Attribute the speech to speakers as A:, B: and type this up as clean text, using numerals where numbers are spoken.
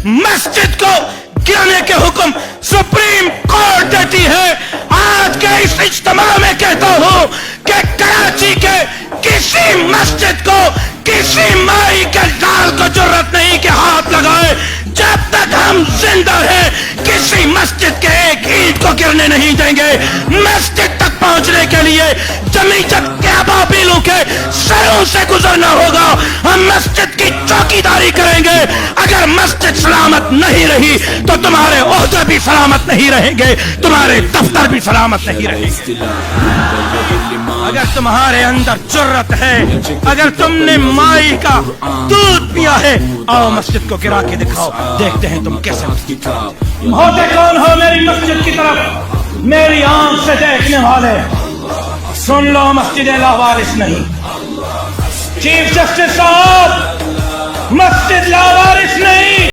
A: مسجد کو گرانے کے حکم سپریم کورٹ دیتی ہے. آج کے اس اجتماع میں کہتا ہوں کہ کراچی کے کسی مسجد کو کسی مائی کے لال کو جرت نہیں کہ ہاتھ لگائے. جب تک ہم زندہ ہیں کسی مسجد کے ایک اینٹ کو گرنے نہیں دیں گے. مسجد تک پہنچنے کے لیے جمیعت کے ابابیلوں کے سروں سے گزرنا ہوگا. ہم مسجد کی چوکیداری کریں گے. اگر مسجد سلامت نہیں رہی تو تمہارے عہدے بھی سلامت نہیں رہیں گے, تمہارے دفتر بھی سلامت نہیں رہیں گے. اگر تمہارے اندر جرت ہے, اگر تم نے مائی کا دودھ پیا ہے, آؤ مسجد کو گرا کے دکھاؤ, دیکھتے ہیں تم کیسے. ہوتے کون ہو میری مسجد کی طرف, میری آنکھ سے دیکھنے والے, سن لو مسجد لاوارث نہیں. چیف جسٹس صاحب, مسجد لاوارث نہیں.